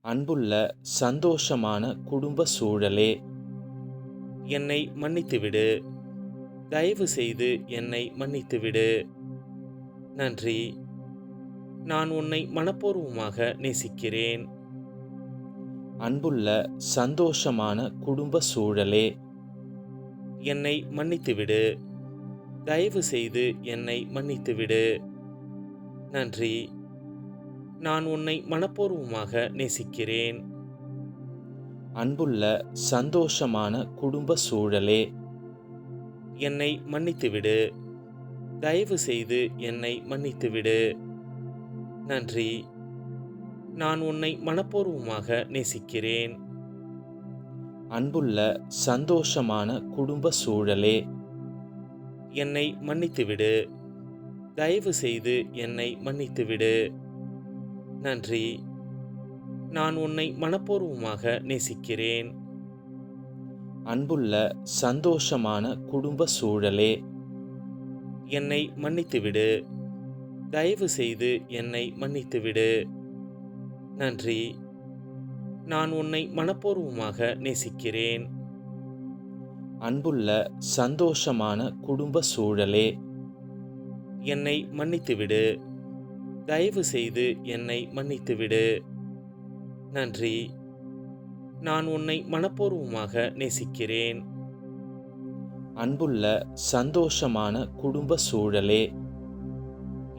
அன்புள்ள சந்தோஷமான குடும்ப சூழலே, என்னை மன்னித்துவிடு. தயவு செய்து என்னை மன்னித்துவிடு. நன்றி. நான் உன்னை மனப்பூர்வமாக நேசிக்கிறேன். அன்புள்ள சந்தோஷமான குடும்ப சூழலே, என்னை மன்னித்துவிடு. தயவு செய்து என்னை மன்னித்துவிடு. நன்றி. நான் உன்னை மனப்பூர்வமாக நேசிக்கிறேன். அன்புள்ள சந்தோஷமான குடும்ப சூழலே, என்னை மன்னித்துவிடு. தயவு செய்து என்னை மன்னித்துவிடு. நன்றி. நான் உன்னை மனப்பூர்வமாக நேசிக்கிறேன். அன்புள்ள சந்தோஷமான குடும்ப சூழலே, என்னை மன்னித்துவிடு. தயவு செய்து என்னை மன்னித்துவிடு. நன்றி. நான் உன்னை மனப்பூர்வமாக நேசிக்கிறேன். அன்புள்ள சந்தோஷமான குடும்ப சூழலே, என்னை மன்னித்துவிடு. தயவு செய்து என்னை மன்னித்துவிடு. நன்றி. நான் உன்னை மனப்பூர்வமாக நேசிக்கிறேன். அன்புள்ள சந்தோஷமான குடும்ப சூழலே, என்னை மன்னித்துவிடு. தயவு செய்து என்னை மன்னித்துவிடு. நன்றி. நான் உன்னை மனப்பூர்வமாக நேசிக்கிறேன். அன்புள்ள சந்தோஷமான குடும்ப சூழலே,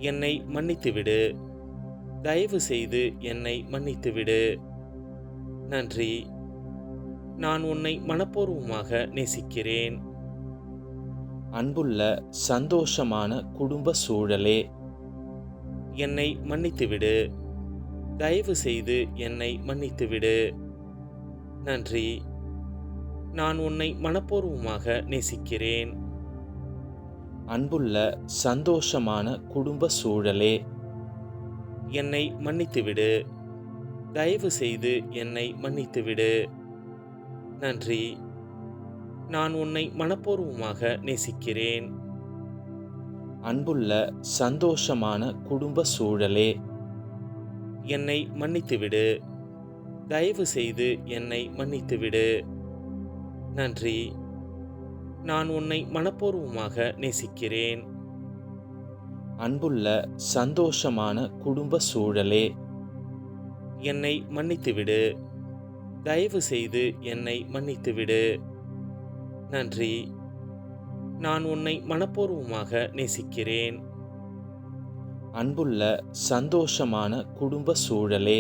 என்னை மன்னித்துவிடு. தயவு செய்து என்னை மன்னித்துவிடு. நன்றி. நான் உன்னை மனப்பூர்வமாக நேசிக்கிறேன். அன்புள்ள சந்தோஷமான குடும்ப சூழலே, என்னை மன்னித்துவிடு. தயவு செய்து என்னை மன்னித்துவிடு. நன்றி. நான் உன்னை மனப்பூர்வமாக நேசிக்கிறேன். அன்புள்ள சந்தோஷமான குடும்ப சூழலே, என்னை மன்னித்துவிடு. தயவு செய்து என்னை மன்னித்துவிடு. நன்றி. நான் உன்னை மனப்பூர்வமாக நேசிக்கிறேன். அன்புள்ள சந்தோஷமான குடும்ப சூழலே, என்னை மன்னித்துவிடு. தயவு செய்து என்னை மன்னித்துவிடு. நன்றி. நான் உன்னை மனப்பூர்வமாக நேசிக்கிறேன். அன்புள்ள சந்தோஷமான குடும்ப சூழலே, என்னை மன்னித்துவிடு. தயவு செய்து என்னை மன்னித்துவிடு. நன்றி. நான் உன்னை மனப்பூர்வமாக நேசிக்கிறேன். அன்புள்ள சந்தோஷமான குடும்ப சூழலே,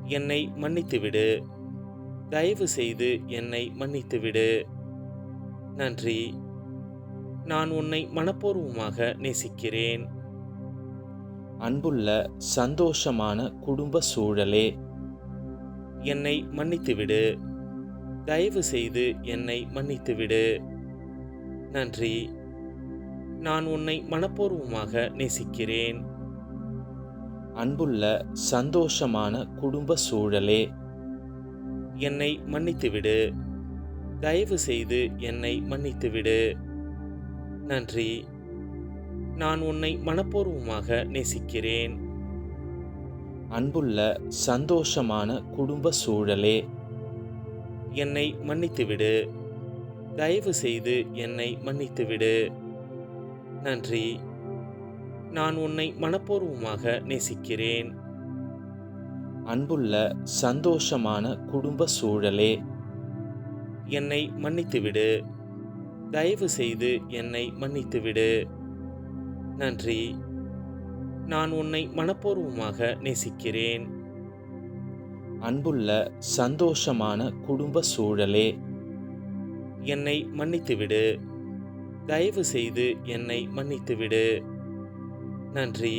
என்னை மன்னித்துவிடு. தயவு செய்து என்னை மன்னித்துவிடு. நன்றி. நான் உன்னை மனப்பூர்வமாக நேசிக்கிறேன். அன்புள்ள சந்தோஷமான குடும்ப சூழலே, என்னை மன்னித்துவிடு. தயவு செய்து என்னை மன்னித்துவிடு. நன்றி. நான் உன்னை மனப்பூர்வமாக நேசிக்கிறேன். அன்புள்ள சந்தோஷமான குடும்ப சூழலே, என்னை மன்னித்துவிடு. தயவு செய்து என்னை மன்னித்துவிடு. நன்றி. நான் உன்னை மனப்பூர்வமாக நேசிக்கிறேன். அன்புள்ள சந்தோஷமான குடும்ப சூழலே, என்னை மன்னித்துவிடு. தயவு செய்து என்னை மன்னித்துவிடு. நன்றி. நான் உன்னை மனப்பூர்வமாக நேசிக்கிறேன். அன்புள்ள சந்தோஷமான குடும்ப சூழலே, என்னை மன்னித்துவிடு. தயவு செய்து என்னை மன்னித்துவிடு. நன்றி. நான் உன்னை மனப்பூர்வமாக நேசிக்கிறேன். அன்புள்ள சந்தோஷமான குடும்ப சூழலே, என்னை மன்னித்துவிடு. தயவு செய்து என்னை மன்னித்துவிடு. நன்றி.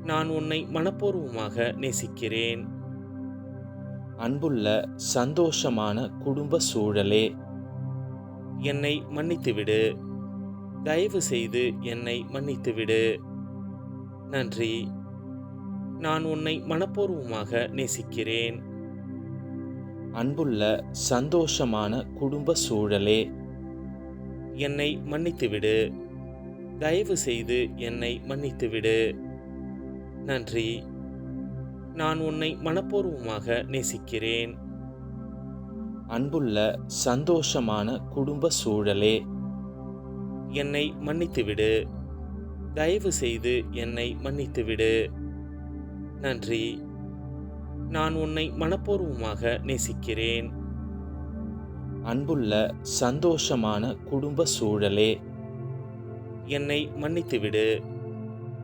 நான் உன்னை மனப்பூர்வமாக நேசிக்கிறேன். அன்புள்ள சந்தோஷமான குடும்ப சூழலே, என்னை மன்னித்துவிடு. தயவு செய்து என்னை மன்னித்துவிடு. நன்றி. நான் உன்னை மனப்பூர்வமாக நேசிக்கிறேன். அன்புள்ள சந்தோஷமான குடும்ப சூழலே, என்னை மன்னித்துவிடு. தயவு செய்து என்னை மன்னித்துவிடு. நன்றி. நான் உன்னை மனப்பூர்வமாக நேசிக்கிறேன். அன்புள்ள சந்தோஷமான குடும்ப சூழலே, என்னை மன்னித்துவிடு. தயவு செய்து என்னை மன்னித்துவிடு. நன்றி. நான் உன்னை மனப்பூர்வமாக நேசிக்கிறேன். அன்புள்ள சந்தோஷமான குடும்ப சூழலே, என்னை மன்னித்துவிடு.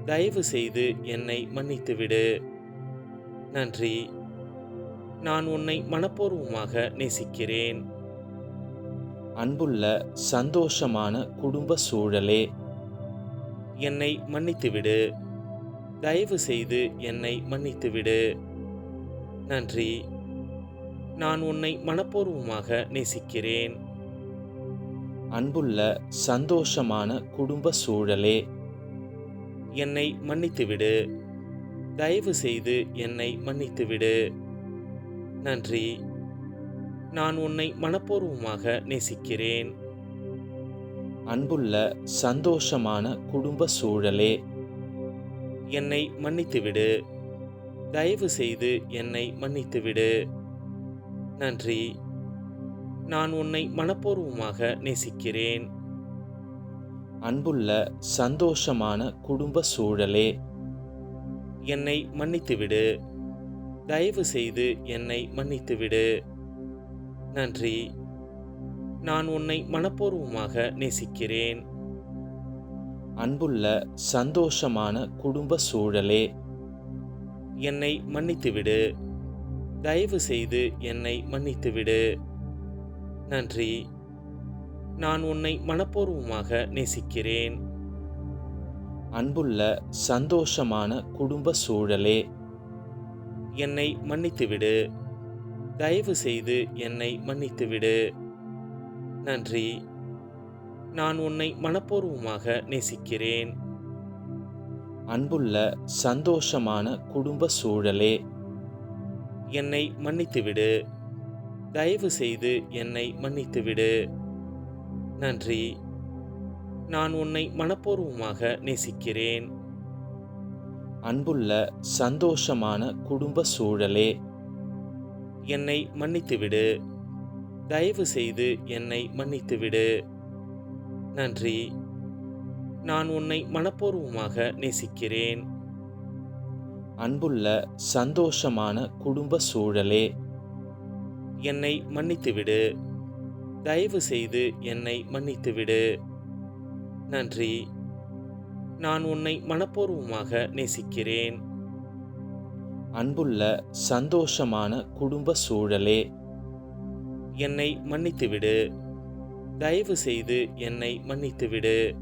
தயவு செய்து என்னை மன்னித்துவிடு. நன்றி. நான் உன்னை மனப்பூர்வமாக நேசிக்கிறேன். அன்புள்ள சந்தோஷமான குடும்ப சூழலே, என்னை மன்னித்துவிடு. தயவு செய்து என்னை மன்னித்துவிடு. நன்றி. நான் உன்னை மனப்பூர்வமாக நேசிக்கிறேன். அன்புள்ள சந்தோஷமான குடும்ப சூழலே, என்னை மன்னித்துவிடு. தயவு செய்து என்னை மன்னித்துவிடு. நன்றி. நான் உன்னை மனப்பூர்வமாக நேசிக்கிறேன். அன்புள்ள சந்தோஷமான குடும்ப சூழலே, என்னை மன்னித்துவிடு. தயவு செய்து என்னை மன்னித்துவிடு. நன்றி. நான் உன்னை மனப்பூர்வமாக நேசிக்கிறேன். அன்புள்ள சந்தோஷமான குடும்ப சூழலே, என்னை மன்னித்துவிடு. தயவு செய்து என்னை மன்னித்துவிடு. நன்றி. நான் உன்னை மனப்பூர்வமாக நேசிக்கிறேன். அன்புள்ள சந்தோஷமான குடும்ப சூழலே, என்னை மன்னித்துவிடு. தயவு செய்து என்னை மன்னித்துவிடு. நன்றி. நான் உன்னை மனப்பூர்வமாக நேசிக்கிறேன். அன்புள்ள சந்தோஷமான குடும்ப சூழலே, என்னை மன்னித்துவிடு. தயவு செய்து என்னை மன்னித்துவிடு. நன்றி. நான் உன்னை மனப்பூர்வமாக நேசிக்கிறேன். அன்புள்ள சந்தோஷமான குடும்ப சூழலே, என்னை மன்னித்துவிடு. தயவு செய்து என்னை மன்னித்துவிடு. நன்றி. நான் உன்னை மனப்பூர்வமாக நேசிக்கிறேன். அன்புள்ள சந்தோஷமான குடும்ப சூழலே, என்னை மன்னித்துவிடு. தயவு செய்து என்னை மன்னித்துவிடு. நன்றி. நான் உன்னை மனப்பூர்வமாக நேசிக்கிறேன். அன்புள்ள சந்தோஷமான குடும்ப சூழலே, என்னை மன்னித்துவிடு. தயவு செய்து என்னை மன்னித்துவிடு. நன்றி. நான் உன்னை மனப்பூர்வமாக நேசிக்கிறேன். அன்புள்ள சந்தோஷமான குடும்ப சூழலே, என்னை மன்னித்துவிடு. தயவு செய்து என்னை மன்னித்துவிடு. நன்றி. நான் உன்னை மனப்பூர்வமாக நேசிக்கிறேன். அன்புள்ள சந்தோஷமான குடும்ப சூழலே, என்னை மன்னித்துவிடு. தயவு செய்து என்னை மன்னித்துவிடு. நன்றி. நான் உன்னை மனப்பூர்வமாக நேசிக்கிறேன். அன்புள்ள சந்தோஷமான குடும்ப சூழலே, என்னை மன்னித்துவிடு. தயவு செய்து என்னை மன்னித்துவிடு.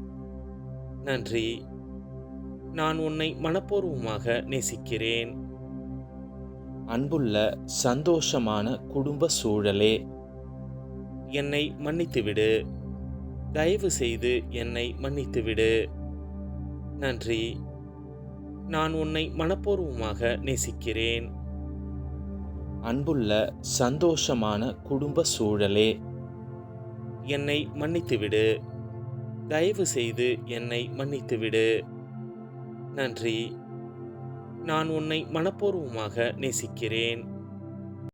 நன்றி. அன்புள்ள சந்தோஷமான குடும்ப சூழலே, என்னை மன்னித்துவிடு. தயவு செய்து என்னை மன்னித்துவிடு. நன்றி. நான் உன்னை மனப்பூர்வமாக நேசிக்கிறேன். அன்புள்ள சந்தோஷமான குடும்ப சூழலே, என்னை மன்னித்துவிடு. தயவு செய்து என்னை மன்னித்துவிடு. நன்றி. நான் உன்னை மனப்பூர்வமாக நேசிக்கிறேன்.